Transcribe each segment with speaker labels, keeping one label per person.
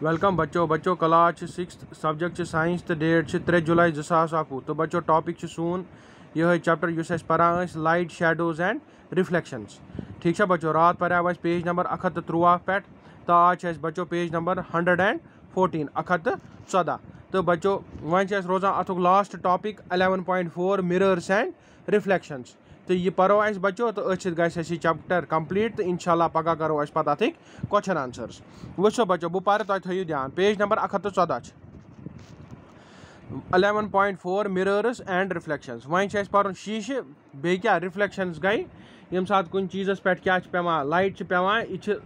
Speaker 1: Welcome बच्चों class 6 subject science तो date 3 जुलाई 2021 तो बच्चों टॉपिक सून यह चैप्टर युस पान लाइट शैडोज एंड रिफ्लेक्शंस। ठीक है बच्चों, रात पढ़ाव पेज नंबर 113 पे तो आज बच्चों पेज नंबर 114 114 तो बच्चों वन रोजान अतुक last topic 11.4 mirrors and reflections तो यह पढ़ो अस बच्चों तो अचित गि चैप्टर कंप्लीट तो इंशाल्लाह पगह करो अस पत अथिक क्वेश्चन आंसर्स। वो बच्चों बह पर थो ध्यान page number 114 11.4 mirrors and reflections. One पढ़ शीशे बे क्या रिफ्लेक्शंस गई यम सात कुन चीज़स पे क्या पेवान लाइट पेवान यह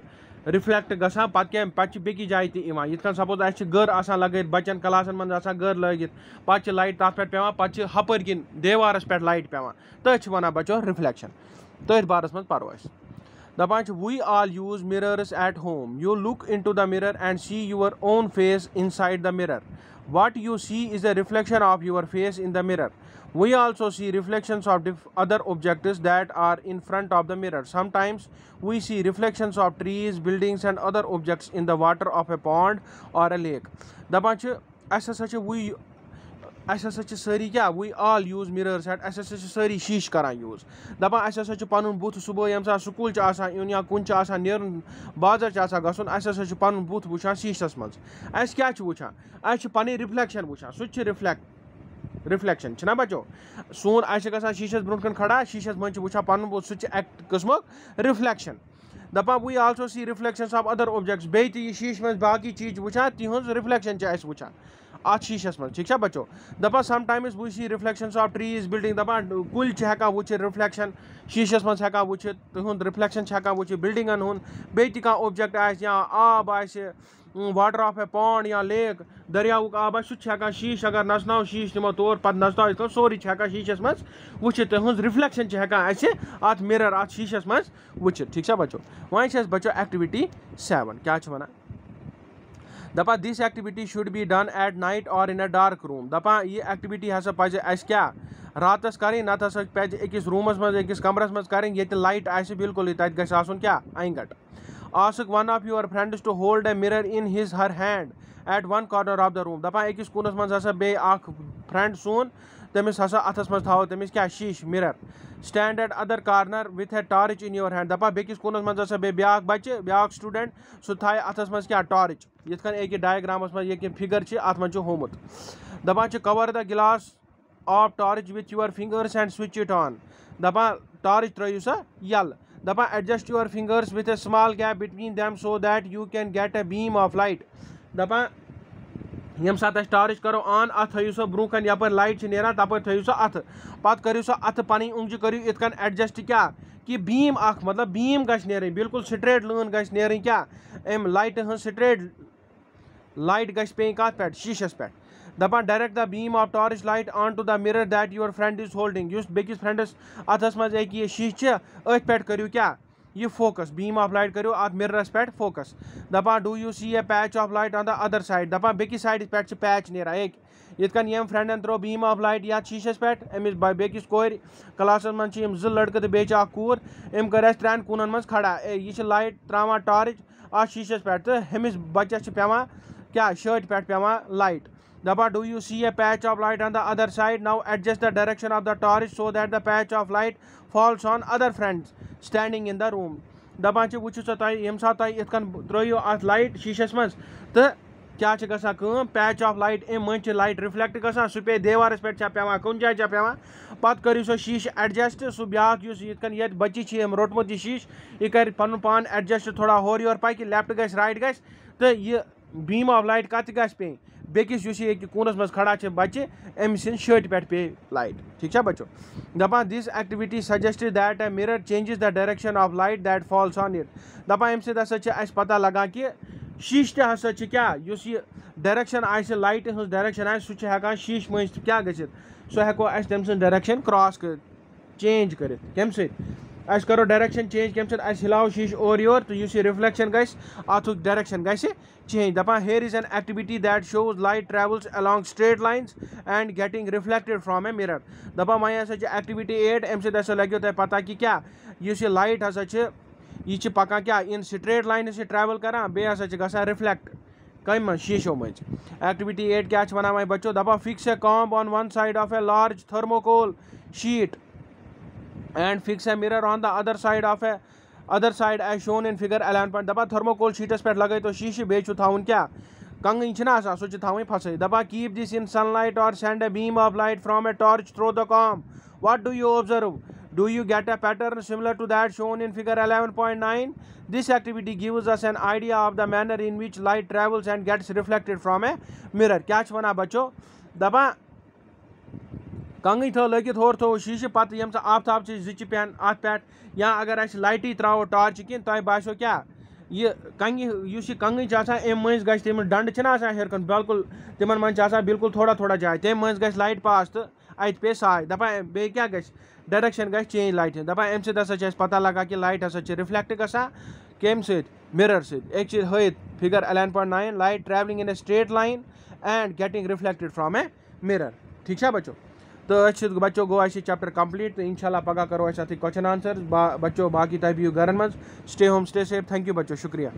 Speaker 1: रिफ्लेक्ट गसान पे बेकि जाए तक सपोज अस गर आसान लगित बच्चन क्लासन मन गर लगित पे लाइट तथ पे पेवान पे हपर किन देवारस पे लाइट पेवान तथ वन बच्चों रिफ्लेक्शन तथ बारस मज पढ़ो अस दपान we all use mirrors at home you look into the mirror and see your own face inside the mirror what you see is a reflection of your face in the mirror. We also see reflections of other objects that are in front of the mirror. Sometimes we see reflections of trees, buildings and other objects in the water of a pond or a lake. दपान सारी क्या we all use mirrors at सारी शीश करान use दपान पन booth सुबह यम सात school इन या कुन नीर बाजार गसन पन बुथ वुचान शीशस मज अस क्या वुचान अस पन रिफ्लेक्शन वुचान सह रिफ्लेक्शन ना बच्चों सोन गसान शीशस ब्रोह खड़ा शीशस मज वुचान पन बुथ सह एक किस्म रिफ्लेक्शन दपान we also see reflections of other objects बे शीश मज बाकी चीज वुचान तिहज रिफ्लेक्शन वुचान अत शीशस मज। ठीक है बच्चों दपान sometimes we see reflections of trees building दपान कुल हेकान वुचित रिफ्लेक्शन शीशस मज हेकान वुचित तुंद रिफ्लेक्शन हेकान वुचित बिल्डिंगन हुन बे ऑब्जेक्ट या आब वाटर ऑफ ए पॉन्ड या लेक दरियावुक आब सह शीश अगर नचनाव शीश निमो तौर पे नचनाव सोरी हेकान शीशस मज वुचित तुंद रिफ्लेक्शन हेकान अत मिरर अत शीशस मज वुचित। ठीक है बच्चों वन बच्चों एक्टिविटी 7 क्या वन दपा this activity should be done at night or in a dark room दपा यह एक्टिविटी हसा पज अस क्या रातस करें नत हसा पज अकिस रूमस मज अकिस कमरस मज करें ये लाइट आसि बिल्कुल तत गछ आसुन क्या अंगट ask one of your friends to hold a mirror in his her hand at one corner of the room दपा अकिस कुनस मज हसा बे फ्रेंड सोन तमिस हसा अथस मज थाओ तमिस क्या शीश mirror stand at other corner with a torch in your hand दपा बेकिस कोनस मज हसा बे ब्याक बच्चे ब्याक स्टूडेंट सह थाय अथस मज क्या टॉर्च यथ कन एक डायग्रामस मज ये फिगर अत मज होमुत दपान cover the glass of torch with your fingers and switch it on दपान टॉर्च त्रयू सा यल दपान adjust your fingers with a small gap between them so that you can get a beam of light दपान यम सात torch करो on अत थो सो ब्रोह यपर लाइट नीरान तप थो सो अत पत करो सो अत पन उंगज करो इत कन एडजस्ट क्या कि बीम अख मतलब बीम गई बिल्कुल स्ट्रेट लाइन गई क्या अम लाइट हज स्ट्रेट लाइट गई पे कत पे शीशस पे दपान direct the beam of torch light on to the mirror that your friend is holding बेकिस फ्रेंडस अथस मज ये शीश अथ पे करो क्या यह फोकस बीम ऑफ लाइट करो अत मिररस पे फोकस दपान do you see a patch of light on the other side दपान बेकिस साइड पे पैच नीरा एक यम यम फ्रेंडन त्रो बीम ऑफ लाइट या शीशस पे अमिस बेकिस कोर क्लासन मन जो लड़के तो बेच कूर अम कर त्रेन कूनन मज खड़ा यह लाइट त्रावान टॉर्च अत शीशस पे तो हमिस बच्चस पेवान क्या शर्ट पे पेवान लाइट दपा do you see a patch of light on the other side now adjust the direction of the torch so that the patch of light falls on other friends standing in the room दपान वो यम सात इत throw अत light शीशस मज तो क्या गसान patch of light अम मज लाइट रिफ्लेक्ट गसान सह पे देवारस पे पेवान कुन जाए पेवान पत करो सो शीश एडजस्ट सह ब्याक ये बच्ची रोटमुत यह शीश यह कर पन पान एडजस्ट थोड़ा होर योर पक लेफ्ट गस राइट गस तो यह बीम ऑफ लाइट कत गस पे बेकिस कूनस मज खड़ा बच्चे अम सिंद शर्ट पे लाइट। ठीक है बच्चों दपान this activity suggest that a mirror changes the direction of light that falls on it दपान अम सह पता लगान कि शीश हसा क्या डायरेक्शन आए लाइट हज डायरेक्शन आए सह हेकान शीश मज क्या गसित सो हेको तम सद डायरेक्शन क्रॉस कर चेंज कर कम सह करो डायरेक्शन चेंज कम सद हिलाओ शीश और योर तो यह रिफ्लेक्शन गथ डायरेक्शन गि चेंज दपान here is an activity that shows light travels along straight lines and getting reflected from a mirror दपान वह एक्टिविटी 8 अम सद लगे तुम पता कि क्या यह लाइट हसा यह पकान क्या इन स्ट्रेट लाइन से ट्रेवल करान बे हसा गसान रिफ्लेक्ट कम शीशो मज। एक्टिविटी 8 क्या वन बच्चों दपा fix a comb on one side of a large thermocol sheet and fix a mirror on the other side as shown in figure 11 दपा थर्मोकोल शीटस पे लगे तो शीशे बे थावन क्या कंगन सो थी फस दपा कीप दिस इन सनलाइट और send A beam of light from a torch through the comb what do you observe do you get a pattern similar to that shown in figure 11.9 this activity gives us an idea of the manner in which light travels and gets reflected from a mirror क्या वन बच्चों दपा कंगन थो लगित होर थो शीशे पत यम आफ्ताब जिच पेन अत पे या अगर अस लाइटी त्रो टॉर्च किन तुम बासो क्या ये कंग कंगन अम मज ग तम डंड हेरकन बिल्कुल तिमन मन बिल्कुल थोड़ा थोड़ा जाए तम मज ग लाइट पास तो अत पे साय दपा बे क्या ग डायरेक्शन ग चेंज लाइट दपा अम सत पता लगा कि लाइट हसा रिफ्लेक्ट गसा कम मिरर एक चीज हत figure 11.9 light travelling in a straight line and getting reflected from a mirror ठीक है बच्चों। तो बच्चों गो चैप्टर कंप्लीट तो इंशाल्लाह पगह करो क्वेश्चन आंसर बच्चों बाकी तय बिहू घर मज stay home stay safe thank you बच्चों शुक्रिया।